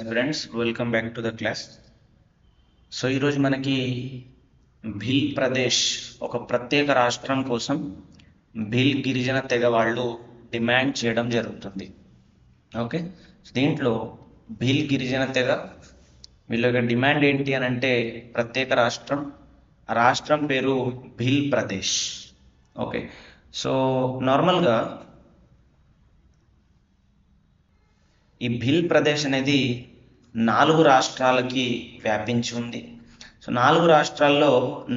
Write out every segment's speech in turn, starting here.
Friends welcome back to the class. So ఈరోజు మనకి భిల్ ప్రదేశ్ ఒక ప్రత్యేక రాష్ట్రం కోసం భిల్ గిరిజన తెగ వాళ్ళు డిమాండ్ చేయడం జరుగుతుంది. ఓకే, దీంట్లో భిల్ గిరిజన తెగ వీళ్ళ యొక్క డిమాండ్ ఏంటి అని అంటే ప్రత్యేక రాష్ట్రం. ఆ రాష్ట్రం పేరు భిల్ ప్రదేశ్. ఓకే, సో నార్మల్గా ఈ భిల్ ప్రదేశ్ అనేది 4 రాష్ట్రాలకి వ్యాపించి ఉంది. సో 4 రాష్ట్రాల్లో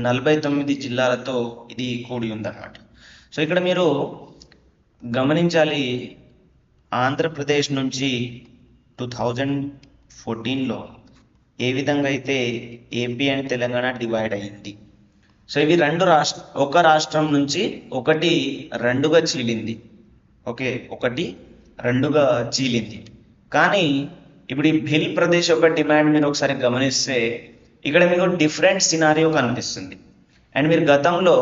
49 జిల్లాలతో ఇది కూడి ఉందన్నమాట. సో ఇక్కడ మీరు గమనించాలి, ఆంధ్రప్రదేశ్ నుంచి 2014లో ఏ విధంగా అయితే ఏపీ అండ్ తెలంగాణ డివైడ్ అయింది. సో ఇవి ఒక రాష్ట్రం నుంచి ఒకటి రెండుగా చీలింది. ఓకే, ఒకటి రెండుగా చీలింది. కానీ ఇప్పుడు ఈ భిల్ ప్రదేశ్ యొక్క డిమాండ్ మీరు ఒకసారి గమనిస్తే ఇక్కడ మీకు డిఫరెంట్ సినారియో కనిపిస్తుంది. అండ్ మీరు గతంలో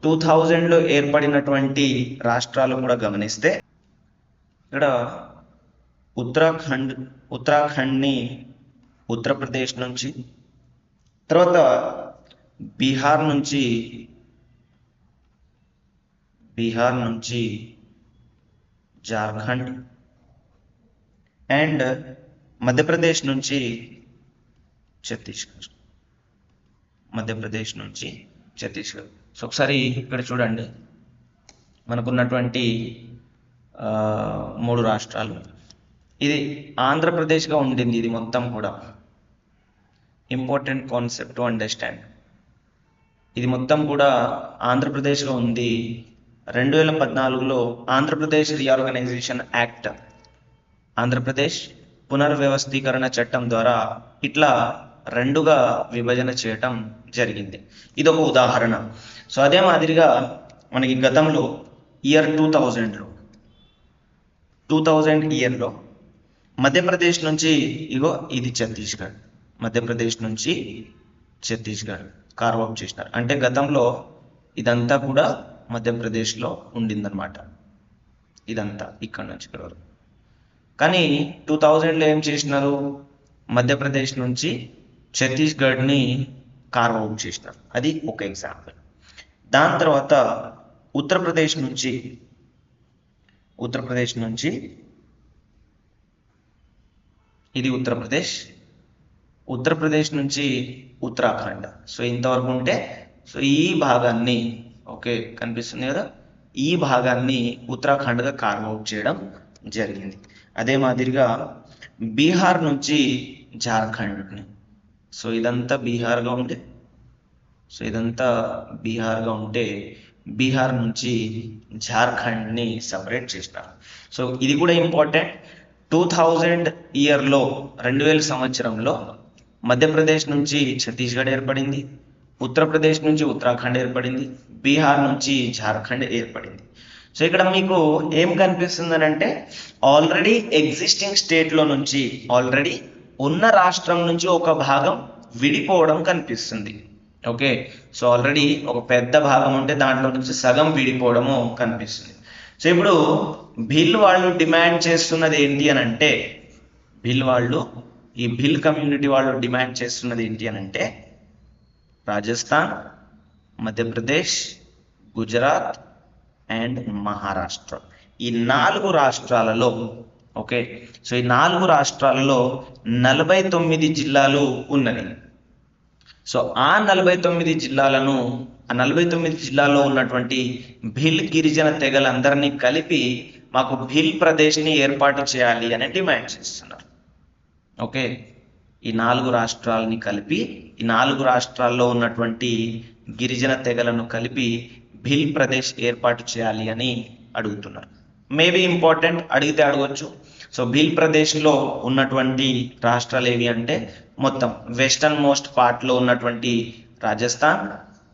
2000లో ఏర్పడినటువంటి రాష్ట్రాలు కూడా గమనిస్తే ఇక్కడ ఉత్తరాఖండ్ని ఉత్తరప్రదేశ్ నుంచి, తర్వాత బీహార్ నుంచి జార్ఖండ్ అండ్ మధ్యప్రదేశ్ నుంచి ఛత్తీస్గఢ్. సో ఒకసారి ఇక్కడ చూడండి, మనకున్నటువంటి 3 రాష్ట్రాలు. ఇది ఆంధ్రప్రదేశ్గా ఉండింది. ఇది మొత్తం కూడా ఇంపార్టెంట్ కాన్సెప్ట్ టు అండర్స్టాండ్. ఇది మొత్తం కూడా ఆంధ్రప్రదేశ్గా ఉంది. 2014లో ఆంధ్రప్రదేశ్ రీఆర్గనైజేషన్ యాక్ట్, ఆంధ్రప్రదేశ్ పునర్వ్యవస్థీకరణ చట్టం ద్వారా ఇట్లా రెండుగా విభజన చేయటం జరిగింది. ఇది ఒక ఉదాహరణ. సో అదే మాదిరిగా మనకి గతంలో ఇయర్ 2000 ఇయర్లో మధ్యప్రదేశ్ నుంచి ఇది ఛత్తీస్గఢ్, మధ్యప్రదేశ్ నుంచి ఛత్తీస్గఢ్ కార్వ్ అవుట్ చేసినారు. అంటే గతంలో ఇదంతా కూడా మధ్యప్రదేశ్లో ఉండిందన్నమాట. ఇదంతా ఇక్కడ నుంచి ఇక్కడ వరకు. కానీ 2000లో ఏం చేసినారు, మధ్యప్రదేశ్ నుంచి ఛత్తీస్గఢ్ని కార్వ్ అవుట్ చేసినారు. అది ఒక ఎగ్జాంపుల్. దాని తర్వాత ఉత్తరప్రదేశ్ నుంచి ఇది ఉత్తరప్రదేశ్ నుంచి ఉత్తరాఖండ్. సో ఇంతవరకు ఉంటే సో ఈ భాగాన్ని, ఓకే కనిపిస్తుంది కదా, ఈ భాగాన్ని ఉత్తరాఖండ్గా కార్వ్ అవుట్ చేయడం జరిగింది. అదే మాదిరిగా బీహార్ నుంచి జార్ఖండ్ని, సో ఇదంతా బీహార్గా ఉంటే బీహార్ నుంచి జార్ఖండ్ని సపరేట్ చేసినారు. సో ఇది కూడా ఇంపార్టెంట్. 2000 సంవత్సరంలో మధ్యప్రదేశ్ నుంచి ఛత్తీస్గఢ్ ఏర్పడింది, ఉత్తరప్రదేశ్ నుంచి ఉత్తరాఖండ్ ఏర్పడింది, బీహార్ నుంచి జార్ఖండ్ ఏర్పడింది. సో ఇక్కడ మీకు ఏం కనిపిస్తుంది అంటే ఆల్రెడీ ఎగ్జిస్టింగ్ స్టేట్లో నుంచి, ఆల్రెడీ ఉన్న రాష్ట్రం నుంచి ఒక భాగం విడిపోవడం కనిపిస్తుంది. ఓకే, సో ఆల్రెడీ ఒక పెద్ద భాగం ఉంటే దాంట్లో నుంచి సగం విడిపోవడము కనిపిస్తుంది. సో ఇప్పుడు భిల్ వాళ్ళు డిమాండ్ చేస్తున్నది ఏంటి అని అంటే, ఈ భిల్ కమ్యూనిటీ వాళ్ళు డిమాండ్ చేస్తున్నది ఏంటి అని అంటే రాజస్థాన్, మధ్యప్రదేశ్, గుజరాత్ అండ్ మహారాష్ట్ర, ఈ 4 రాష్ట్రాలలో, ఓకే, సో ఈ 4 రాష్ట్రాలలో 49 జిల్లాలు ఉన్నవి. సో ఆ 49 జిల్లాల్లో ఉన్నటువంటి భిల్ గిరిజన తెగలందరినీ కలిపి మాకు భిల్ ప్రదేశ్ని ఏర్పాటు చేయాలి అని డిమాండ్ చేస్తున్నారు. ఓకే, ఈ 4 రాష్ట్రాలని కలిపి, ఈ 4 రాష్ట్రాల్లో ఉన్నటువంటి గిరిజన తెగలను కలిపి భిల్ ప్రదేశ్ ఏర్పాటు చేయాలి అని అడుగుతున్నారు. మేబీ ఇంపార్టెంట్, అడిగితే అడగవచ్చు. సో భిల్ ప్రదేశ్లో ఉన్నటువంటి రాష్ట్రాలు ఏవి అంటే మొత్తం వెస్టర్న్ మోస్ట్ పార్ట్లో ఉన్నటువంటి రాజస్థాన్,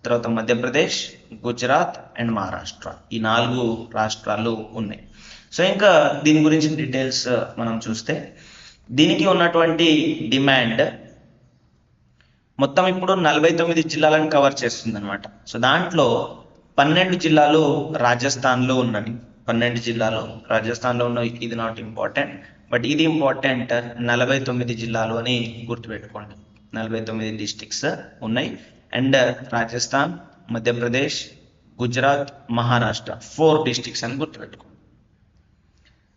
తర్వాత మధ్యప్రదేశ్, గుజరాత్ అండ్ మహారాష్ట్ర, ఈ 4 రాష్ట్రాలు ఉన్నాయి. సో ఇంకా దీని గురించి డీటెయిల్స్ మనం చూస్తే దీనికి ఉన్నటువంటి డిమాండ్ మొత్తం ఇప్పుడు 49 జిల్లాలను కవర్ చేస్తుంది అనమాట. సో దాంట్లో 12 జిల్లాలు రాజస్థాన్లో ఉన్నవి. 12 జిల్లాలు రాజస్థాన్లో ఉన్నవి. ఇది నాట్ ఇంపార్టెంట్. బట్ ఇది ఇంపార్టెంట్, 49 జిల్లాలు అని గుర్తుపెట్టుకోండి. 49 డిస్ట్రిక్ట్స్ ఉన్నాయి. అండ్ రాజస్థాన్, మధ్యప్రదేశ్, గుజరాత్, మహారాష్ట్ర 4 డిస్ట్రిక్ట్స్ అని గుర్తుపెట్టుకోండి.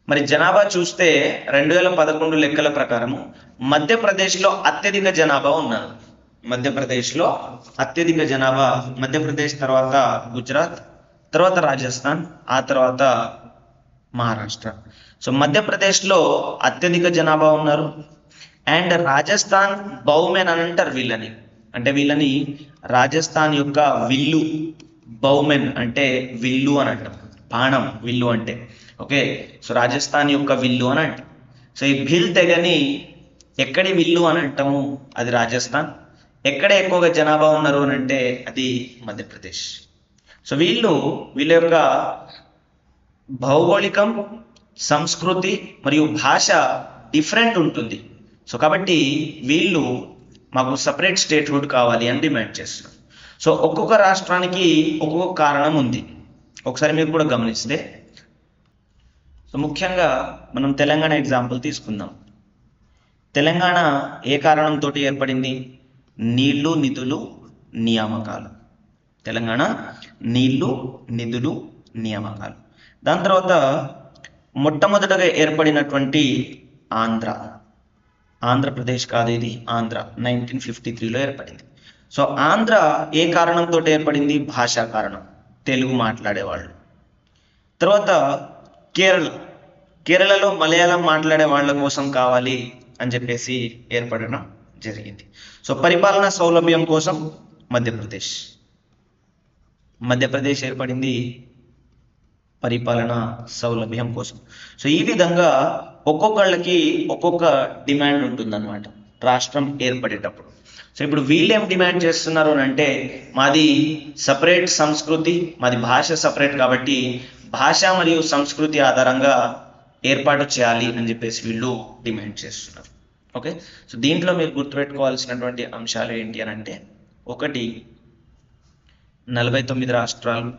మరి జనాభా చూస్తే 2011 లెక్కల ప్రకారము మధ్యప్రదేశ్లో అత్యధిక జనాభా ఉన్నారు. మధ్యప్రదేశ్లో అత్యధిక జనాభా, మధ్యప్రదేశ్ తర్వాత గుజరాత్, తర్వాత రాజస్థాన్, ఆ తర్వాత మహారాష్ట్ర. సో మధ్యప్రదేశ్లో అత్యధిక జనాభా ఉన్నారు. అండ్ రాజస్థాన్ బౌమెన్ అని అంటారు వీళ్ళని. అంటే వీళ్ళని రాజస్థాన్ యొక్క విల్లు, బౌమెన్ అంటే విల్లు అని అంటాం, బాణం విల్లు అంటే. ఓకే, సో రాజస్థాన్ యొక్క విల్లు అని అంటాం. సో ఈ భిల్ తెగని ఎక్కడి విల్లు అని అంటాము, అది రాజస్థాన్. ఎక్కడ ఎక్కువగా జనాభా ఉన్నారు అని అంటే అది మధ్యప్రదేశ్. సో వీళ్ళ యొక్క భౌగోళికం, సంస్కృతి మరియు భాష డిఫరెంట్ ఉంటుంది. సో కాబట్టి వీళ్ళు మాకు సపరేట్ స్టేట్హుడ్ కావాలి అని డిమాండ్ చేస్తున్నారు. సో ఒక్కొక్క రాష్ట్రానికి ఒక్కొక్క కారణం ఉంది. ఒకసారి మీరు కూడా గమనిస్తే, సో ముఖ్యంగా మనం తెలంగాణ ఎగ్జాంపుల్ తీసుకుందాం. తెలంగాణ ఏ కారణంతో ఏర్పడింది? నీళ్లు, నిధులు, నియామకాలు. తెలంగాణ నీళ్లు, నిధులు, నియామకాలు. దాని తర్వాత మొట్టమొదటగా ఏర్పడినటువంటి ఆంధ్రప్రదేశ్ కాదు, ఇది ఆంధ్ర 1953లో ఏర్పడింది. సో ఆంధ్ర ఏ కారణంతో ఏర్పడింది? భాషా కారణం, తెలుగు మాట్లాడేవాళ్ళు. తర్వాత కేరళలో మలయాళం మాట్లాడే వాళ్ళ కోసం కావాలి అని చెప్పేసి ఏర్పడడం జరిగింది. సో పరిపాలనా సౌలభ్యం కోసం మధ్యప్రదేశ్ ఏర్పడింది, పరిపాలన సౌలభ్యం కోసం. సో ఈ విధంగా ఒక్కొక్కళ్ళకి ఒక్కొక్క డిమాండ్ ఉంటుందన్నమాట రాష్ట్రం ఏర్పడేటప్పుడు. సో ఇప్పుడు వీళ్ళేం డిమాండ్ చేస్తున్నారు అని అంటే, మాది సపరేట్ సంస్కృతి, మాది భాష సపరేట్, కాబట్టి భాష మరియు సంస్కృతి ఆధారంగా ఏర్పాటు చేయాలి అని చెప్పేసి వీళ్ళు డిమాండ్ చేస్తున్నారు. ఓకే, సో దీంట్లో మీరు గుర్తుపెట్టుకోవాల్సినటువంటి అంశాలు ఏంటి అని అంటే, 49 రాష్ట్రాలు,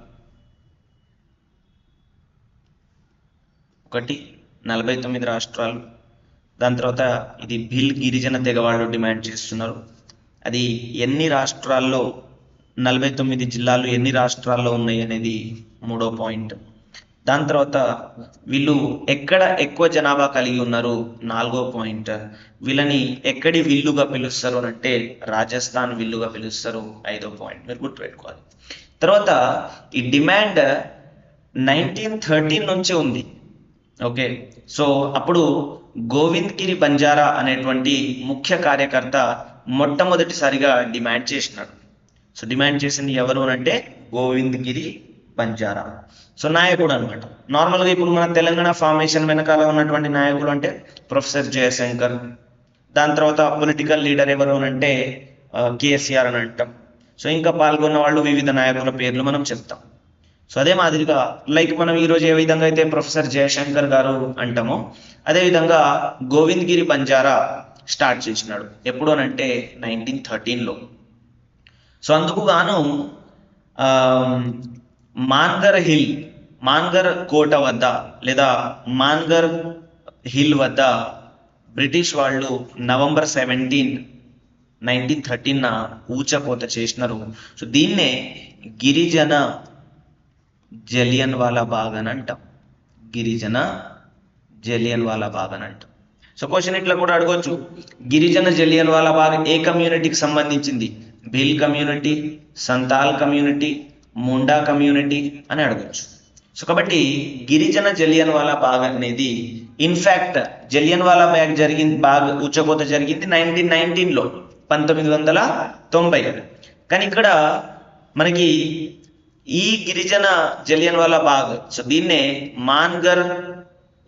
49 రాష్ట్రాలు. దాని తర్వాత ఇది భిల్ గిరిజన తెగ వాళ్ళు డిమాండ్ చేస్తున్నారు. అది ఎన్ని రాష్ట్రాల్లో, 49 జిల్లాలు ఎన్ని రాష్ట్రాల్లో ఉన్నాయి అనేది 3వ పాయింట్. దాని తర్వాత వీళ్ళు ఎక్కడ ఎక్కువ జనాభా కలిగి ఉన్నారు, 4వ పాయింట్. వీళ్ళని ఎక్కడి విల్లుగా పిలుస్తారు అని అంటే రాజస్థాన్ విల్లుగా పిలుస్తారు, 5వ పాయింట్ మీరు గుర్తుపెట్టుకోవాలి. తర్వాత ఈ డిమాండ్ 1913 నుంచి ఉంది. ఓకే, సో అప్పుడు గోవింద్ గిరి బంజారా అనేటువంటి ముఖ్య కార్యకర్త మొట్టమొదటిసారిగా డిమాండ్ చేసినాడు. సో డిమాండ్ చేసింది ఎవరు అంటే గోవింద్ గిరి బంజారా. సో నాయకుడు అనమాట. నార్మల్గా ఇప్పుడు మన తెలంగాణ ఫార్మేషన్ వెనకాల ఉన్నటువంటి నాయకుడు అంటే ప్రొఫెసర్ జయశంకర్. దాని తర్వాత పొలిటికల్ లీడర్ ఎవరు అంటే కేసీఆర్ అని అంటాం. సో ఇంకా పాల్గొన్న వాళ్ళు వివిధ నాయకుల పేర్లు మనం చెప్తాం. సో అదే మాదిరిగా లైక్ మనం ఈరోజు ఏ విధంగా అయితే ప్రొఫెసర్ జయశంకర్ గారు అంటామో, అదేవిధంగా గోవింద్ గిరి బంజారా స్టార్ట్ చేసినాడు. ఎప్పుడు అనంటే 1913లో. సో అందుకు గాను మాన్గర్ కోట వద్ద లేదా మాన్గర్ హిల్ వద్ద బ్రిటిష్ వాళ్ళు November 17, 1913 ఊచకోత చేసినారు. సో దీన్నే గిరిజన జలియన్ వాలా బాగ్ అని అంటాం. గిరిజన జలియన్ వాలా బాగ్ అని అంటాం. సో క్వశ్చన్ ఇట్లా కూడా అడగవచ్చు, గిరిజన జలియన్ వాలా బాగ్ ఏ కమ్యూనిటీకి సంబంధించింది? Bhil community, Santhal community, Munda community అని అడగచ్చు. సో కాబట్టి గిరిజన జలియన్ వాలా బాగ్ అనేది ఇన్ఫాక్ట్ జలియన్ వాలా బాగ్ ఊచకోత జరిగింది 1919లో, 1990. కానీ ఇక్కడ మనకి ఈ గిరిజన జలియన్ వాలా బాగ్, సో దీన్నే మాన్గర్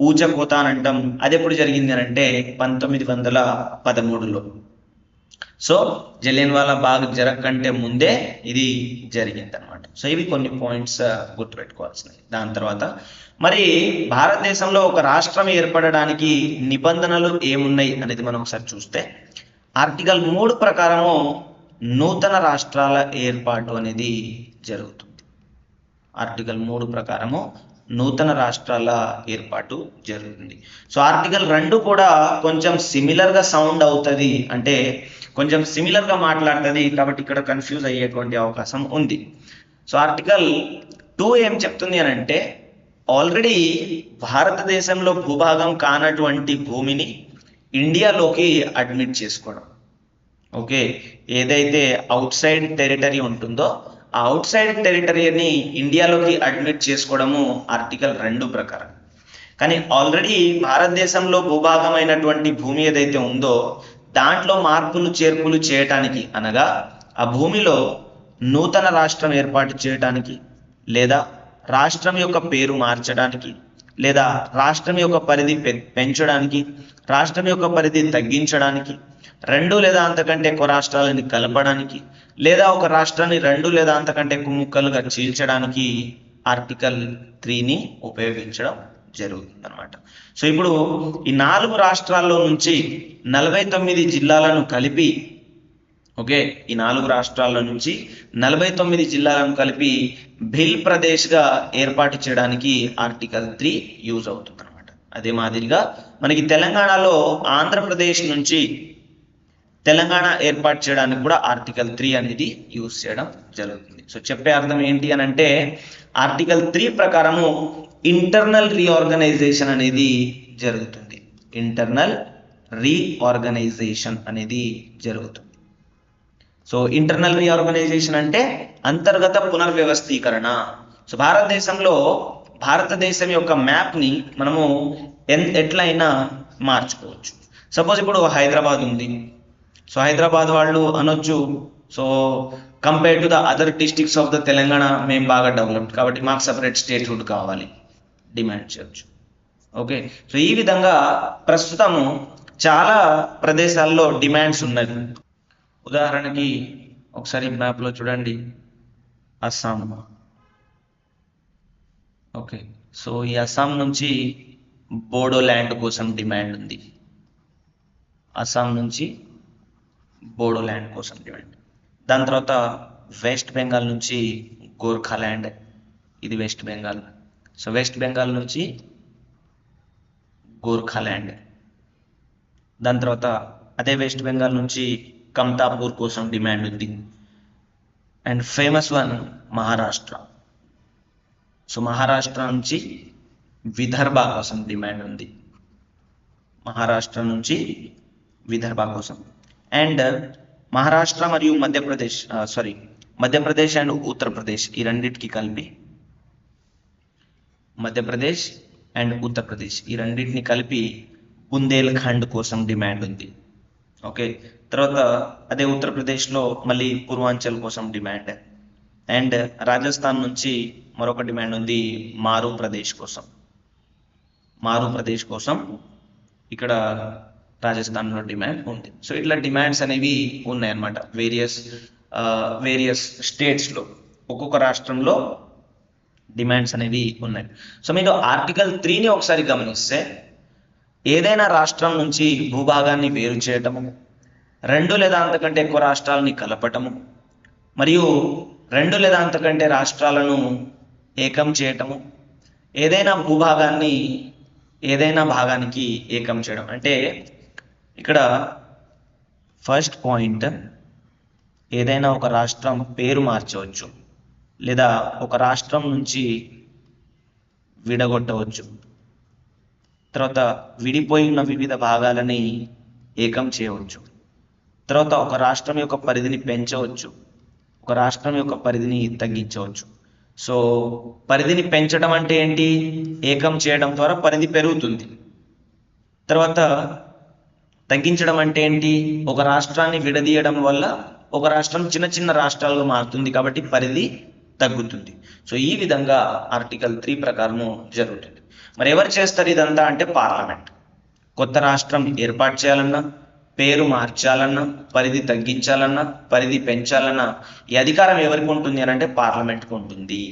ఊచకోత అని అంటాం. అది ఎప్పుడు జరిగింది అని అంటే 1913లో. సో జలియన్ వాలా బాగ్ జరగకంటే ముందే ఇది జరిగింది అనమాట. సో ఇవి కొన్ని పాయింట్స్ గుర్తుపెట్టుకోవాల్సినవి. దాని తర్వాత మరి భారతదేశంలో ఒక రాష్ట్రం ఏర్పడడానికి నిబంధనలు ఏమున్నాయి అనేది మనం ఒకసారి చూస్తే, ఆర్టికల్ 3 ప్రకారము నూతన రాష్ట్రాల ఏర్పాటు అనేది జరుగుతుంది. ఆర్టికల్ 3 ప్రకారము నూతన రాష్ట్రాల ఏర్పాటు జరుగుతుంది. సో ఆర్టికల్ 2 కూడా కొంచెం సిమిలర్గా సౌండ్ అవుతుంది, అంటే కొంచెం సిమిలర్గా మాట్లాడుతుంది, కాబట్టి ఇక్కడ కన్ఫ్యూజ్ అయ్యేటువంటి అవకాశం ఉంది. సో ఆర్టికల్ 2 ఏం చెప్తుంది అని అంటే, ఆల్రెడీ భారతదేశంలో భూభాగం కానటువంటి భూమిని ఇండియాలోకి అడ్మిట్ చేసుకోవడం. ఓకే, ఏదైతే అవుట్ సైడ్ టెరిటరీ ఉంటుందో ఆ అవుట్ సైడ్ టెరిటరీని ఇండియాలోకి అడ్మిట్ చేసుకోవడము ఆర్టికల్ 2 ప్రకారం. కానీ ఆల్రెడీ భారతదేశంలో భూభాగమైనటువంటి భూమి ఏదైతే ఉందో దాంట్లో మార్పులు చేర్పులు చేయటానికి, అనగా ఆ భూమిలో నూతన రాష్ట్రం ఏర్పాటు చేయడానికి, లేదా రాష్ట్రం యొక్క పేరు మార్చడానికి, లేదా రాష్ట్రం యొక్క పరిధి పెంచడానికి, రాష్ట్రం యొక్క పరిధి తగ్గించడానికి, 2 లేదా అంతకంటే ఎక్కువ రాష్ట్రాలని కలపడానికి, లేదా ఒక రాష్ట్రాన్ని 2 లేదా అంతకంటే ఎక్కువ ముక్కలుగా చీల్చడానికి ఆర్టికల్ 3ని ఉపయోగించడం జరుగుతుంది అనమాట. సో ఇప్పుడు ఈ 4 రాష్ట్రాల్లో నుంచి 49 జిల్లాలను కలిపి, ఓకే, ఈ 4 రాష్ట్రాల నుంచి 49 జిల్లాలను కలిపి భిల్ ప్రదేశ్గా ఏర్పాటు చేయడానికి ఆర్టికల్ 3 యూజ్ అవుతుంది అనమాట. అదే మాదిరిగా మనకి తెలంగాణలో ఆంధ్రప్రదేశ్ నుంచి తెలంగాణ ఏర్పాటు చేయడానికి కూడా ఆర్టికల్ 3 అనేది యూజ్ చేయడం జరుగుతుంది. సో చెప్పే అర్థం ఏంటి అని అంటే, ఆర్టికల్ 3 ప్రకారము ఇంటర్నల్ రీఆర్గనైజేషన్ అనేది జరుగుతుంది. ఇంటర్నల్ రీఆర్గనైజేషన్ అనేది జరుగుతుంది. సో ఇంటర్నల్ రీఆర్గనైజేషన్ అంటే అంతర్గత పునర్వ్యవస్థీకరణ. సో భారతదేశం యొక్క మ్యాప్ని మనము ఎట్లయినా మార్చుకోవచ్చు. సపోజ్ ఇప్పుడు హైదరాబాద్ ఉంది. సో హైదరాబాద్ వాళ్ళు అనొచ్చు, so compare to the other districts of the Telangana మేము బాగా డెవలప్డ్, కాబట్టి మాకు సపరేట్ స్టేట్హుడ్ కావాలి, డిమాండ్ చేయొచ్చు. ఓకే, సో ఈ విధంగా ప్రస్తుతము చాలా ప్రదేశాల్లో డిమాండ్స్ ఉన్నాయి. ఉదాహరణకి ఒకసారి మ్యాప్లో చూడండి, అస్సాం. ఓకే, సో ఈ అస్సాం నుంచి బోడో ల్యాండ్ కోసం డిమాండ్ ఉంది. అస్సాం నుంచి బోడో ల్యాండ్ కోసం డిమాండ్. దాని తర్వాత వెస్ట్ బెంగాల్ నుంచి గోర్ఖా ల్యాండ్, ఇది west Bengal. So west Bengal నుంచి గోర్ఖా ల్యాండ్. దాని తర్వాత అదే వెస్ట్ బెంగాల్ నుంచి కమ్తాపూర్ కోసం డిమాండ్ ఉంది. And famous one Maharashtra. So Maharashtra నుంచి విదర్భ కోసం డిమాండ్ ఉంది. మహారాష్ట్ర నుంచి విదర్భ కోసం. అండ్ మహారాష్ట్ర మరియు మధ్యప్రదేశ్ అండ్ ఉత్తరప్రదేశ్, ఈ రెండింటికి కలిపి మధ్యప్రదేశ్ అండ్ ఉత్తరప్రదేశ్ ఈ రెండింటిని కలిపి బుందేల్ఖండ్ కోసం డిమాండ్ ఉంది. ఓకే, తర్వాత అదే ఉత్తరప్రదేశ్లో మళ్ళీ పూర్వాంచల్ కోసం డిమాండ్. అండ్ రాజస్థాన్ నుంచి మరొక డిమాండ్ ఉంది, మారు ప్రదేశ్ కోసం ఇక్కడ రాజస్థాన్లో డిమాండ్ ఉంది. సో ఇట్లా డిమాండ్స్ అనేవి ఉన్నాయన్నమాట వేరియస్ స్టేట్స్లో, ఒక్కొక్క రాష్ట్రంలో డిమాండ్స్ అనేవి ఉన్నాయి. సో మీరు ఆర్టికల్ 3ని ఒకసారి గమనిస్తే, ఏదైనా రాష్ట్రం నుంచి భూభాగాన్ని వేరు చేయటము, 2 లేదా అంతకంటే ఎక్కువ రాష్ట్రాలని కలపటము, మరియు 2 లేదా అంతకంటే రాష్ట్రాలను ఏకం చేయటము, ఏదైనా భాగానికి ఏకం చేయడం. అంటే ఇక్కడ ఫస్ట్ పాయింట్, ఏదైనా ఒక రాష్ట్రం పేరు మార్చవచ్చు, లేదా ఒక రాష్ట్రం నుంచి విడగొట్టవచ్చు, తర్వాత విడిపోయిన వివిధ భాగాలని ఏకం చేయవచ్చు, తర్వాత ఒక రాష్ట్రం యొక్క పరిధిని పెంచవచ్చు, ఒక రాష్ట్రం యొక్క పరిధిని తగ్గించవచ్చు. సో పరిధిని పెంచడం అంటే ఏంటి? ఏకం చేయడం ద్వారా పరిధి పెరుగుతుంది. తర్వాత తగ్గించడం అంటే ఏంటి? ఒక రాష్ట్రాన్ని విడదీయడం వల్ల ఒక రాష్ట్రం చిన్న చిన్న రాష్ట్రాలుగా మారుతుంది, కాబట్టి పరిధి తగ్గుతుంది. సో ఈ విధంగా ఆర్టికల్ 3 ప్రకారము జరుగుతుంది. మరి ఎవరు చేస్తారు ఇదంతా అంటే పార్లమెంట్. కొత్త రాష్ట్రం ఏర్పాటు చేయాలన్నా, పేరు మార్చాలన్నా, పరిధి తగ్గించాలన్నా, పరిధి పెంచాలన్నా ఈ అధికారం ఎవరికి ఉంటుంది అని అంటే పార్లమెంట్కి ఉంటుంది.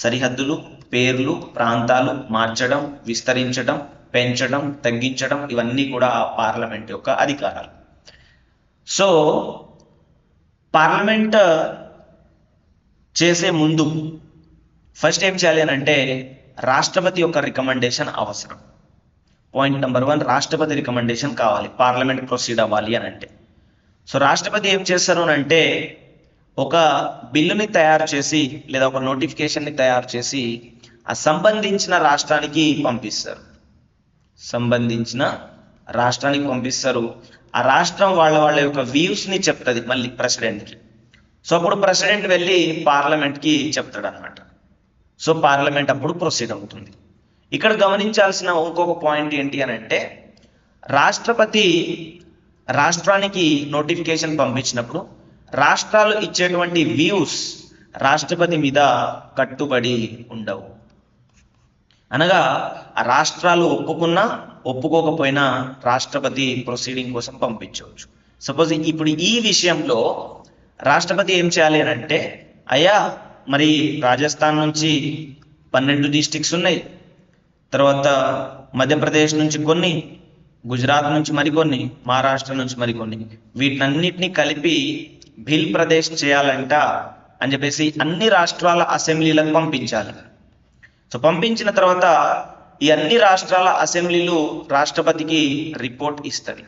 సరిహద్దులు, పేర్లు, ప్రాంతాలు మార్చడం, విస్తరించడం, పెంచడం, తగ్గించడం ఇవన్నీ కూడా పార్లమెంట్ యొక్క అధికారాలు. సో పార్లమెంట్ చేసే ముందు ఫస్ట్ ఏం చేయాలి అని అంటే రాష్ట్రపతి యొక్క రికమెండేషన్ అవసరం. పాయింట్ నెంబర్ 1, రాష్ట్రపతి రికమెండేషన్ కావాలి పార్లమెంట్ ప్రొసీడ్ అవ్వాలి అని అంటే. సో రాష్ట్రపతి ఏం చేస్తారు అని అంటే ఒక బిల్లుని తయారు చేసి లేదా ఒక నోటిఫికేషన్ని తయారు చేసి ఆ సంబంధించిన రాష్ట్రానికి పంపిస్తారు. ఆ రాష్ట్రం వాళ్ళ యొక్క వ్యూస్ని చెప్తుంది మళ్ళీ ప్రెసిడెంట్కి. సో అప్పుడు ప్రెసిడెంట్ వెళ్ళి పార్లమెంట్కి చెప్తాడు అనమాట. సో పార్లమెంట్ అప్పుడు ప్రొసీడ్ అవుతుంది. ఇక్కడ గమనించాల్సిన ఇంకొక పాయింట్ ఏంటి అని అంటే రాష్ట్రపతి రాష్ట్రానికి నోటిఫికేషన్ పంపించినప్పుడు రాష్ట్రాలు ఇచ్చేటువంటి వ్యూస్ రాష్ట్రపతి మీద కట్టుబడి ఉండవు. అనగా ఆ రాష్ట్రాలు ఒప్పుకున్నా ఒప్పుకోకపోయినా రాష్ట్రపతి ప్రొసీడింగ్ కోసం పంపించవచ్చు. సపోజ్ ఇప్పుడు ఈ విషయంలో రాష్ట్రపతి ఏం చేయాలి అని అంటే అయ్యా మరి రాజస్థాన్ నుంచి 12 డిస్ట్రిక్ట్స్ ఉన్నాయి, తర్వాత మధ్యప్రదేశ్ నుంచి కొన్ని, గుజరాత్ నుంచి మరికొన్ని, మహారాష్ట్ర నుంచి మరికొన్ని, వీటినన్నిటినీ కలిపి భిల్ ప్రదేశ్ చేయాలంట అని చెప్పేసి అన్ని రాష్ట్రాల అసెంబ్లీలకు పంపించాలి. సో పంపించిన తర్వాత ఈ అన్ని రాష్ట్రాల అసెంబ్లీలు రాష్ట్రపతికి రిపోర్ట్ ఇస్తుంది.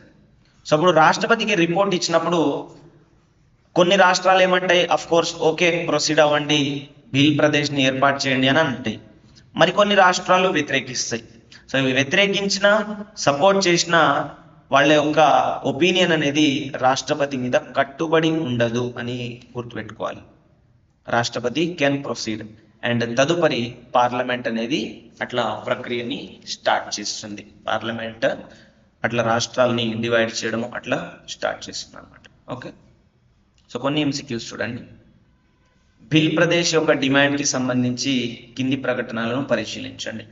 సో అప్పుడు రాష్ట్రపతికి రిపోర్ట్ ఇచ్చినప్పుడు కొన్ని రాష్ట్రాలు ఏమంటాయి, అఫ్ కోర్స్ ఓకే ప్రొసీడ్ అవ్వండి, భిల్ ప్రదేశ్ని ఏర్పాటు చేయండి అని అంటాయి. మరికొన్ని రాష్ట్రాలు వ్యతిరేకిస్తాయి. సో ఇవి వ్యతిరేకించిన సపోర్ట్ చేసిన వాళ్ళ యొక్క ఒపీనియన్ అనేది రాష్ట్రపతి మీద కట్టుబడి ఉండదు అని గుర్తుపెట్టుకోవాలి. రాష్ట్రపతి కెన్ ప్రొసీడ్ అండ్ తదుపరి పార్లమెంట్ అనేది అట్లా ప్రక్రియని స్టార్ట్ చేస్తుంది. పార్లమెంట్ అట్లా రాష్ట్రాలని డివైడ్ చేయడం అట్లా స్టార్ట్ చేస్తుంది అనమాట. ఓకే, సో కొన్ని ఎంసీక్యూస్ చూడండి. భిల్ ప్రదేశ్ యొక్క డిమాండ్కి సంబంధించి కింది ప్రకటనలను పరిశీలించండి.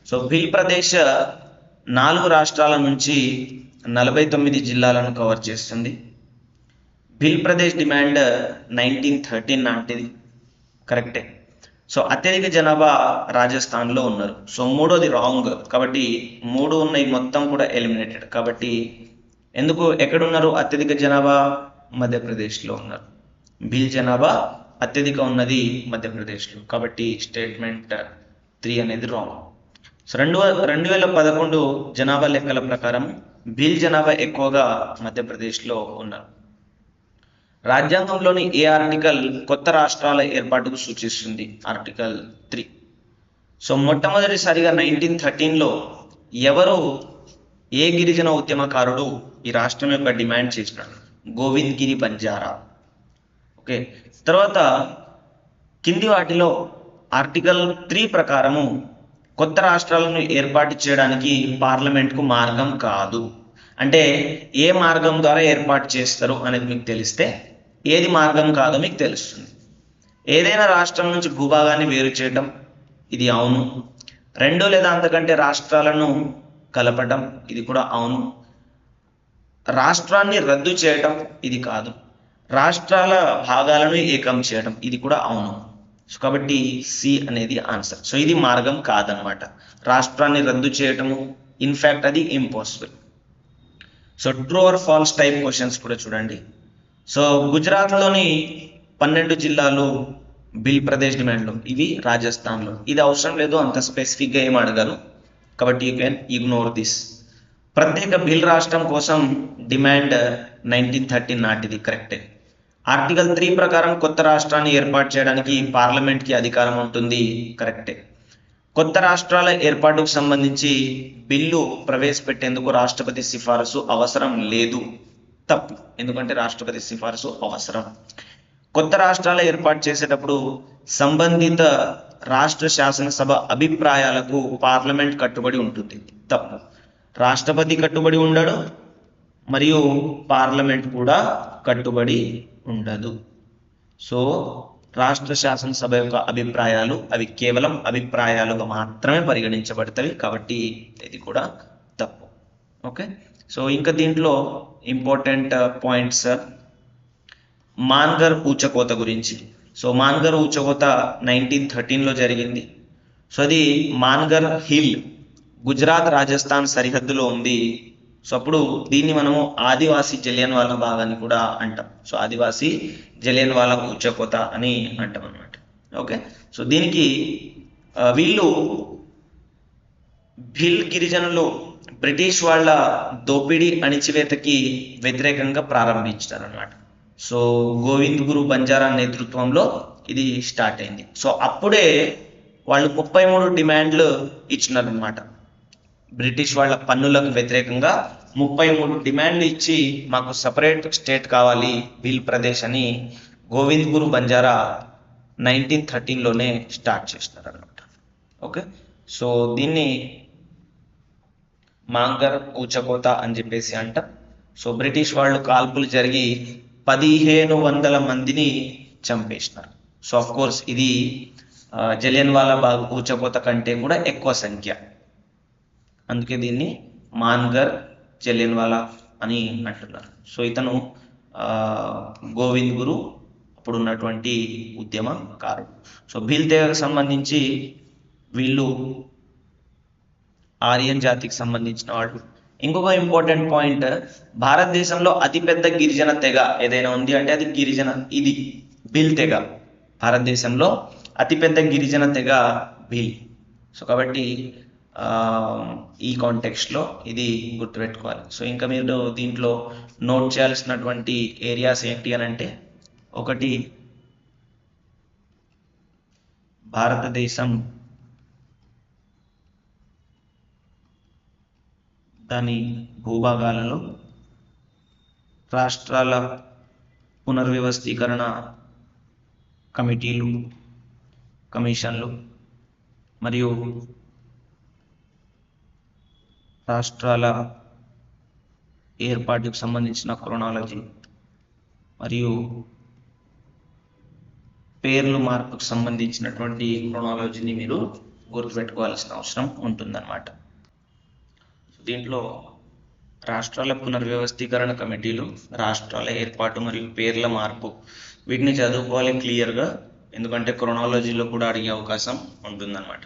సో భిల్ ప్రదేశ్ 4 రాష్ట్రాల నుంచి 49 జిల్లాలను కవర్ చేస్తుంది. భిల్ ప్రదేశ్ డిమాండ్ 1913 నాటిది, కరెక్టే. సో అత్యధిక జనాభా రాజస్థాన్లో ఉన్నారు. సో మూడోది రాంగ్, కాబట్టి 3 ఉన్నాయి మొత్తం కూడా ఎలిమినేటెడ్. కాబట్టి ఎందుకు ఎక్కడున్నారు అత్యధిక జనాభా? మధ్యప్రదేశ్లో ఉన్నారు. భిల్ జనాభా అత్యధిక ఉన్నది మధ్యప్రదేశ్లో, కాబట్టి స్టేట్మెంట్ 3 అనేది రాంగ్. సో 2011 జనాభా లెక్కల ప్రకారం భిల్ జనాభా ఎక్కువగా మధ్యప్రదేశ్లో ఉన్నారు. రాజ్యాంగంలోని ఏ ఆర్టికల్ కొత్త రాష్ట్రాల ఏర్పాటుకు సూచిస్తుంది? ఆర్టికల్ 3. సో మొట్టమొదటిసారిగా 1913లో ఎవరు ఏ గిరిజన ఉద్యమకారుడు ఈ రాష్ట్రం యొక్క డిమాండ్ చేసినాడు? గోవింద్ గిరి బంజారా. ఓకే, తర్వాత కింది వాటిలో ఆర్టికల్ 3 ప్రకారము కొత్త రాష్ట్రాలను ఏర్పాటు చేయడానికి పార్లమెంట్కు మార్గం కాదు. అంటే ఏ మార్గం ద్వారా ఏర్పాటు చేస్తారు అనేది మీకు తెలిస్తే ఏది మార్గం కాదో మీకు తెలుస్తుంది. ఏదైనా రాష్ట్రం నుంచి భూభాగాన్ని వేరు చేయడం, ఇది అవును. 2 లేదా అంతకంటే రాష్ట్రాలను కలపడం, ఇది కూడా అవును. రాష్ట్రాన్ని రద్దు చేయడం, ఇది కాదు. రాష్ట్రాల భాగాలను ఏకం చేయడం, ఇది కూడా అవును. సో కాబట్టి సి అనేది ఆన్సర్. సో ఇది మార్గం కాదనమాట. రాష్ట్రాన్ని రద్దు చేయటము ఇన్ఫ్యాక్ట్ అది impossible. So true or false type questions కూడా చూడండి. సో గుజరాత్లోని 12 జిల్లాలు భిల్ ప్రదేశ్ డిమాండ్లు, ఇవి రాజస్థాన్లో. ఇది అవసరం లేదు, అంత స్పెసిఫిక్గా ఏం అడగారు, కాబట్టి యూ కెన్ ఇగ్నోర్ దిస్. ప్రత్యేక భిల్ రాష్ట్రం కోసం డిమాండ్ 1913 నాటిది, కరెక్టే. ఆర్టికల్ 3 ప్రకారం కొత్త రాష్ట్రాన్ని ఏర్పాటు చేయడానికి పార్లమెంట్కి అధికారం ఉంటుంది, కరెక్టే. కొత్త రాష్ట్రాల ఏర్పాటుకు సంబంధించి బిల్లు ప్రవేశపెట్టేందుకు రాష్ట్రపతి సిఫారసు అవసరం లేదు, తప్పు. ఎందుకంటే రాష్ట్రపతి సిఫారసు అవసరం. కొత్త రాష్ట్రాల ఏర్పాటు చేసేటప్పుడు సంబంధిత రాష్ట్ర శాసనసభ అభిప్రాయాలకు పార్లమెంట్ కట్టుబడి ఉంటుంది, తప్పు. రాష్ట్రపతి కట్టుబడి ఉండడు మరియు పార్లమెంట్ కూడా కట్టుబడి ఉండదు. సో రాష్ట్ర శాసనసభ యొక్క అభిప్రాయాలు అవి కేవలం అభిప్రాయాలుగా మాత్రమే పరిగణించబడతాయి, కాబట్టి ఇది కూడా తప్పు. ఓకే, సో ఇంకా దీంట్లో ఇంపార్టెంట్ పాయింట్స్ మాన్గర్ ఊచకోత గురించి. సో మాన్గర్ ఊచకోత 1913లో జరిగింది. సో అది మాన్గర్ హిల్ గుజరాత్ రాజస్థాన్ సరిహద్దులో ఉంది. సో అప్పుడు దీన్ని మనము ఆదివాసీ జలియన్ వాలా బాగ్ అని కూడా అంటాం. సో ఆదివాసీ జలియన్ వాలా ఊచకోత అని అంటాం అనమాట. ఓకే, సో దీనికి వీళ్ళు భిల్ గిరిజనులు బ్రిటిష్ వాళ్ళ దోపిడీ అణిచివేతకి వ్యతిరేకంగా ప్రారంభించారు అనమాట. సో గోవింద్ గురు బంజారా నేతృత్వంలో ఇది స్టార్ట్ అయింది. సో అప్పుడే వాళ్ళు 33 డిమాండ్లు ఇచ్చినారనమాట. బ్రిటిష్ వాళ్ళ పన్నులకు వ్యతిరేకంగా 33 డిమాండ్లు ఇచ్చి మాకు సపరేట్ స్టేట్ కావాలి భిల్ ప్రదేశ్ అని గోవింద్ గురు బంజారా 1913లోనే స్టార్ట్ చేసినారు అనమాట. ఓకే, సో దీన్ని మాంగర్ ఊచకోత అని చెప్పేసి అంటారు. సో బ్రిటిష్ వాళ్ళు కాల్పులు జరిగి 1500 మందిని చంపేసినారు. సో ఆఫ్ కోర్స్ ఇది జలియన్వాలా బాగ్ ఊచకోత కంటే కూడా ఎక్కువ సంఖ్య, అందుకే దీన్ని మాన్గర్ జలియన్వాలా అని అంటున్నారు. సో ఇతను గోవింద్ గురు అప్పుడు ఉన్నటువంటి ఉద్యమకారుడు. సో భీల్ తెగకు సంబంధించి వీళ్ళు ఆర్యన్ జాతికి సంబంధించిన వాళ్ళు. ఇంకొక ఇంపార్టెంట్ పాయింట్, భారతదేశంలో అతిపెద్ద గిరిజన తెగ ఏదైనా ఉంది అంటే అది గిరిజన, ఇది భీల్ తెగ. భారతదేశంలో అతిపెద్ద గిరిజన తెగ భీల్. సో కాబట్టి ఈ కాంటెక్స్ట్లో ఇది గుర్తుపెట్టుకోవాలి. సో ఇంకా మీరు దీంట్లో నోట్ చేయాల్సినటువంటి ఏరియాస్ ఏంటి అని అంటే, ఒకటి భారతదేశం దాని భూభాగాలలో రాష్ట్రాల పునర్వ్యవస్థీకరణ కమిటీలు, కమిషన్లు మరియు రాష్ట్రాల ఏర్పాటుకు సంబంధించిన క్రోనాలజీ మరియు పేర్లు మార్పుకు సంబంధించినటువంటి క్రోనాలజీని మీరు గుర్తుపెట్టుకోవాల్సిన అవసరం ఉంటుందన్నమాట. దీంట్లో రాష్ట్రాల పునర్వ్యవస్థీకరణ కమిటీలు, రాష్ట్రాల ఏర్పాటు మరియు పేర్ల మార్పు, వీటిని చదువుకోవాలి క్లియర్గా, ఎందుకంటే క్రోనాలజీలో కూడా అడిగే అవకాశం ఉంటుందన్నమాట.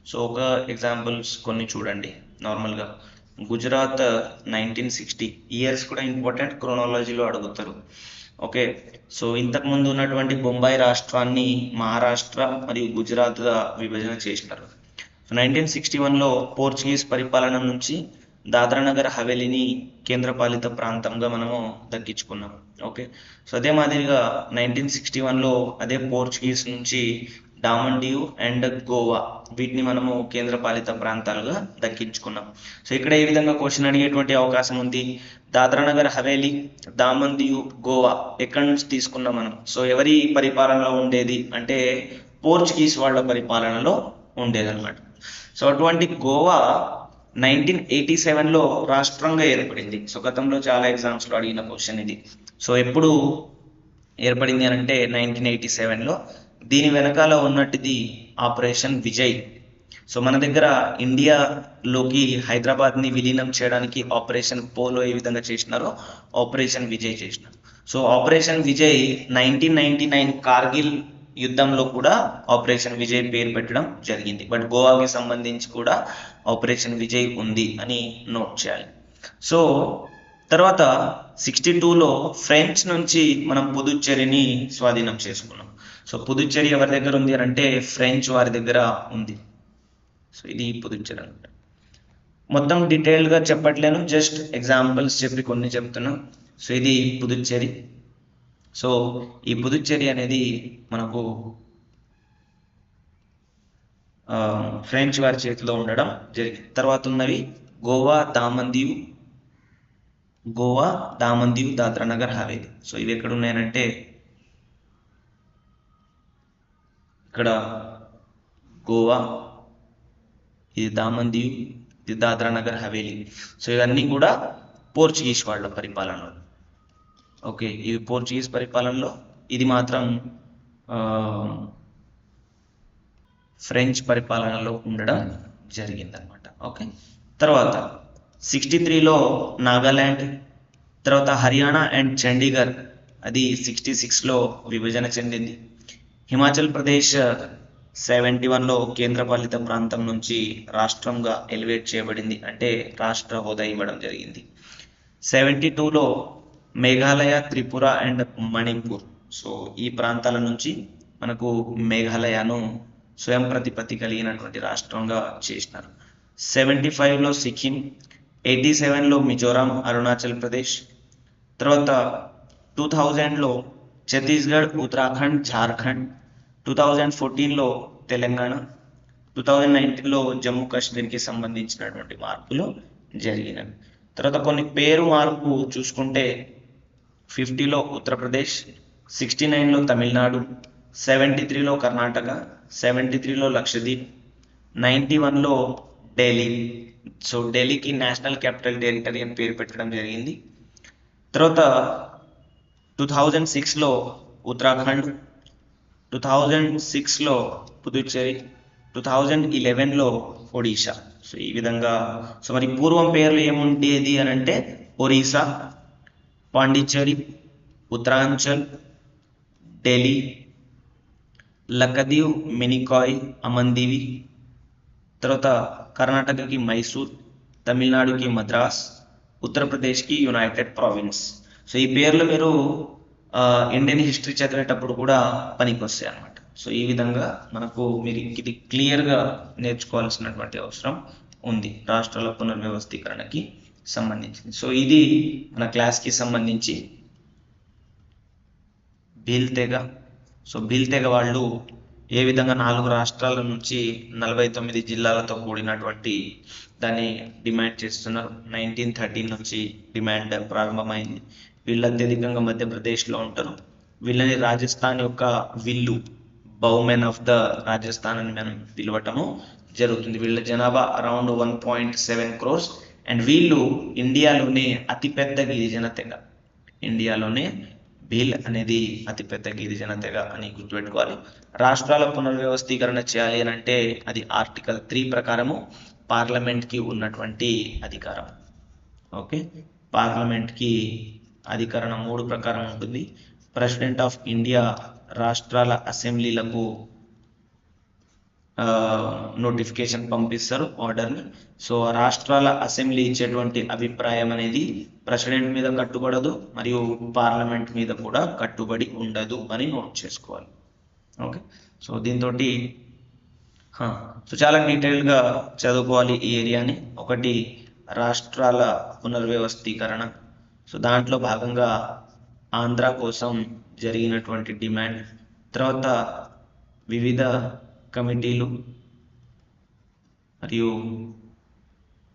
సో ఒక ఎగ్జాంపుల్స్ కొన్ని చూడండి. నార్మల్గా గుజరాత్ 1960 ఇయర్స్ కూడా ఇంపార్టెంట్, క్రోనాలజీలో అడుగుతారు. ఓకే, సో ఇంతకుముందు ఉన్నటువంటి బొంబాయి రాష్ట్రాన్ని మహారాష్ట్ర మరియు గుజరాత్గా విభజన చేసినారు. 1961లో పోర్చుగీస్ పరిపాలన నుంచి దాద్రా నగర్ హవేలీని కేంద్రపాలిత ప్రాంతంగా మనము దక్కించుకున్నాం. ఓకే, సో అదే మాదిరిగా 1961లో అదే పోర్చుగీస్ నుంచి డామన్ డియు అండ్ గోవా, వీటిని మనము కేంద్రపాలిత ప్రాంతాలుగా దక్కించుకున్నాం. సో ఇక్కడ ఏ విధంగా క్వశ్చన్ అడిగేటువంటి అవకాశం ఉంది, దాద్రా నగర్ హవేలీ, దామన్ డియు, గోవా ఎక్కడి నుంచి తీసుకున్నాం మనం? సో ఎవరి పరిపాలనలో ఉండేది అంటే పోర్చుగీస్ వాళ్ళ పరిపాలనలో ఉండేదన్నమాట. సో అటువంటి గోవా 1987లో రాష్ట్రంగా ఏర్పడింది. సో గతంలో చాలా ఎగ్జామ్స్లో అడిగిన క్వశ్చన్ ఇది. సో ఎప్పుడు ఏర్పడింది అని అంటే 1987లో. దీని వెనకాల ఉన్నట్టుది ఆపరేషన్ విజయ్. సో మన దగ్గర ఇండియాలోకి హైదరాబాద్ని విలీనం చేయడానికి ఆపరేషన్ పోలో ఏ విధంగా చేసినారో ఆపరేషన్ విజయ్ చేసినారు. సో ఆపరేషన్ విజయ్ 1999 కార్గిల్ యుద్ధంలో కూడా ఆపరేషన్ విజయ్ పేరు పెట్టడం జరిగింది. బట్ గోవాకి సంబంధించి కూడా ఆపరేషన్ విజయ్ ఉంది అని నోట్ చేయాలి. సో తర్వాత 62లో ఫ్రెంచ్ నుంచి మనం పుదుచ్చేరిని స్వాధీనం చేసుకున్నాం. సో పుదుచ్చేరి ఎవరి దగ్గర ఉంది అని అంటే ఫ్రెంచ్ వారి దగ్గర ఉంది. సో ఇది పుదుచ్చేరి అనమాట. మొత్తం డీటెయిల్డ్గా చెప్పట్లేను, జస్ట్ ఎగ్జాంపుల్స్ చెప్పి కొన్ని చెప్తున్నాం. సో ఇది పుదుచ్చేరి. సో ఈ పుదుచ్చేరి అనేది మనకు ఫ్రెంచ్ వారి చేతిలో ఉండడం జరిగింది. తర్వాత ఉన్నవి గోవా, దామన్ దీవ్, దాద్రా నగర్ హవేలీ. సో ఇవి ఎక్కడ ఉన్నాయనంటే ఇక్కడ గోవా, ఇది దామన్ దీవ్, ఇది దాద్రా నగర్ హవేలీ. సో ఇవన్నీ కూడా పోర్చుగీస్ వాళ్ళ పరిపాలనలో. ఓకే, ఇవి పోర్చుగీస్ పరిపాలనలో, ఇది మాత్రం ఫ్రెంచ్ పరిపాలనలో ఉండడం జరిగిందనమాట. ఓకే, తర్వాత 63లో నాగాల్యాండ్, తర్వాత హర్యానా అండ్ చండీగఢ్ అది 66లో విభజన చెందింది. హిమాచల్ ప్రదేశ్ 71లో కేంద్రపాలిత ప్రాంతం నుంచి రాష్ట్రంగా ఎలివేట్ చేయబడింది, అంటే రాష్ట్ర హోదా ఇవ్వడం జరిగింది. 72లో మేఘాలయ, త్రిపుర అండ్ మణిపూర్, సో ఈ ప్రాంతాల నుంచి మనకు మేఘాలయను స్వయం ప్రతిపత్తి కలిగినటువంటి రాష్ట్రంగా చేసినారు. 75లో సిక్కిం, 87లో మిజోరాం, అరుణాచల్ ప్రదేశ్, తర్వాత 2000లో ఛత్తీస్గఢ్, ఉత్తరాఖండ్, జార్ఖండ్, 2014లో తెలంగాణ, 2019లో జమ్మూ కాశ్మీర్కి సంబంధించినటువంటి మార్పులు జరిగినవి. తర్వాత కొన్ని పేరు మార్పు చూసుకుంటే 50లో ఉత్తరప్రదేశ్, 69లో తమిళనాడు, 73లో కర్ణాటక, 73లో లక్షద్వీప్, 91లో ఢిల్లీ. సో ఢిల్లీకి నేషనల్ క్యాపిటల్ టెరిటరీ అని పేరు పెట్టడం జరిగింది. తర్వాత 2006లో ఉత్తరాఖండ్, 2006లో పుదుచ్చేరి, 2011లో ఒడిశా. సో ఈ విధంగా మరి పూర్వం పేర్లు ఏముండేది అని అంటే ఒరిస్సా, పాండిచ్చేరి, ఉత్తరాంచల్, ఢిల్లీ, లక్షద్వీప్, మినికాయ్, అమందివి, తర్వాత కర్ణాటకకి మైసూర్, తమిళనాడుకి మద్రాస్, ఉత్తరప్రదేశ్కి యునైటెడ్ ప్రావిన్స్. సో ఈ పేర్లు మీరు ఇండియన్ హిస్టరీ చదివేటప్పుడు కూడా పనికొస్తాయి అన్నమాట. సో ఈ విధంగా మనకు మీరు ఇది క్లియర్గా నేర్చుకోవాల్సినటువంటి అవసరం ఉంది రాష్ట్రాల పునర్వ్యవస్థీకరణకి సంబంధించింది. సో ఇది మన క్లాస్కి సంబంధించి భీల్ తెగ. సో భీల్ తెగ వాళ్ళు ఏ విధంగా 4 రాష్ట్రాల నుంచి 49 జిల్లాలతో కూడినటువంటి దాన్ని డిమాండ్ చేస్తున్నారు. 1913 నుంచి డిమాండ్ ప్రారంభమైంది. వీళ్ళు అత్యధికంగా మధ్యప్రదేశ్లో ఉంటారు. వీళ్ళని రాజస్థాన్ యొక్క విల్లు, బౌమెన్ ఆఫ్ ద రాజస్థాన్ అని మనం పిలవటము జరుగుతుంది. వీళ్ళ జనాభా అరౌండ్ 1.7 crores అండ్ వీళ్ళు ఇండియాలోనే అతిపెద్ద గిరిజన తెగ. ఇండియాలోనే భీల్ అనేది అతిపెద్ద గిరిజన తెగ అని గుర్తుపెట్టుకోవాలి. రాష్ట్రాల పునర్వ్యవస్థీకరణ చేయాలి అని అంటే అది ఆర్టికల్ 3 ప్రకారము పార్లమెంట్కి ఉన్నటువంటి అధికారం. ఓకే, పార్లమెంట్కి అధికారం 3 ప్రకారం ఉంటుంది. ప్రెసిడెంట్ ఆఫ్ ఇండియా రాష్ట్రాల అసెంబ్లీలకు నోటిఫికేషన్ పంపిస్తారు, ఆర్డర్ని. సో రాష్ట్రాల అసెంబ్లీ ఇచ్చేటువంటి అభిప్రాయం అనేది ప్రెసిడెంట్ మీద కట్టుబడదు మరియు పార్లమెంట్ మీద కూడా కట్టుబడి ఉండదు అని నోట్ చేసుకోవాలి. ఓకే, సో దీంతో సో చాలా డీటెయిల్గా చదువుకోవాలి ఈ ఏరియాని. ఒకటి రాష్ట్రాల పునర్వ్యవస్థీకరణ. సో దాంట్లో భాగంగా ఆంధ్ర కోసం జరిగినటువంటి డిమాండ్, తర్వాత వివిధ కమిటీలు మరియు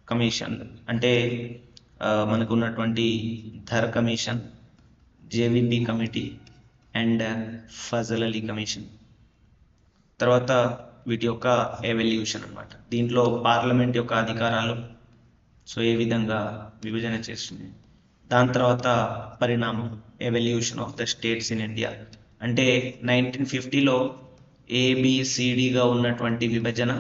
కమిషన్ అంటే మనకు ఉన్నటువంటి Dhar commission, JVP committee and Fazal Ali commission. తర్వాత వీటి యొక్క ఎవల్యూషన్ అన్నమాట. దీంట్లో పార్లమెంట్ యొక్క అధికారాలు సో ఏ విధంగా విభజన చేస్తుంది. దాని తర్వాత పరిణామం, evolution of the states in India. అంటే 1950లో ABCDగా ఉన్నటువంటి విభజన,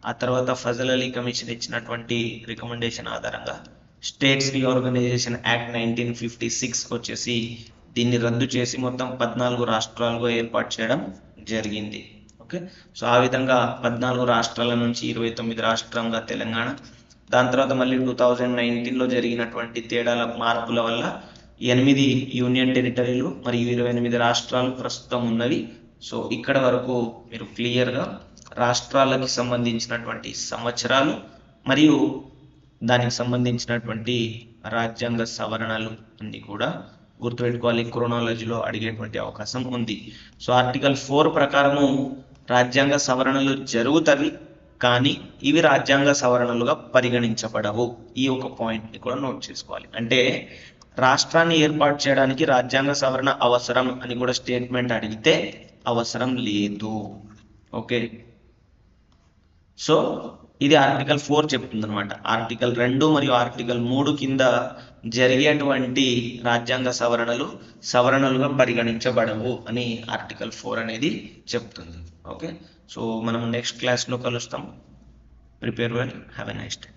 ఆ తర్వాత ఫజల్ అలీ కమిషన్ ఇచ్చినటువంటి రికమెండేషన్ ఆధారంగా స్టేట్స్ రీఆర్గనైజేషన్ యాక్ట్ 1956 వచ్చేసి దీన్ని రద్దు చేసి మొత్తం 14 రాష్ట్రాలుగా ఏర్పాటు చేయడం జరిగింది. ఓకే, సో ఆ విధంగా 14 రాష్ట్రాల నుంచి 29 రాష్ట్రంగా తెలంగాణ. దాని తర్వాత మళ్ళీ 2019లో జరిగినటువంటి తేడాల మార్పుల వల్ల 8 యూనియన్ టెరిటరీలు మరియు 28 రాష్ట్రాలు ప్రస్తుతం ఉన్నవి. సో ఇక్కడ వరకు మీరు క్లియర్గా రాష్ట్రాలకి సంబంధించినటువంటి సంవత్సరాలు మరియు దానికి సంబంధించినటువంటి రాజ్యాంగ సవరణలు అన్ని కూడా గుర్తుపెట్టుకోవాలి. క్రోనాలజీలో అడిగేటువంటి అవకాశం ఉంది. సో ఆర్టికల్ 4 ప్రకారము రాజ్యాంగ సవరణలు జరుగుతవి, కానీ ఇవి రాజ్యాంగ సవరణలుగా పరిగణించబడవు. ఈ ఒక పాయింట్ని కూడా నోట్ చేసుకోవాలి. అంటే రాష్ట్రాన్ని ఏర్పాటు చేయడానికి రాజ్యాంగ సవరణ అవసరం అని కూడా స్టేట్మెంట్ అడిగితే అవసరం లేదు. ఓకే, సో ఇది ఆర్టికల్ 4 చెప్తుంది అనమాట. ఆర్టికల్ 2 మరియు ఆర్టికల్ 3 కింద జరిగేటువంటి రాజ్యాంగ సవరణలుగా పరిగణించబడవు అని ఆర్టికల్ 4 అనేది చెప్తుంది. ఓకే, సో మనం నెక్స్ట్ క్లాస్లో కలుస్తాం. Prepare well, have a nice day.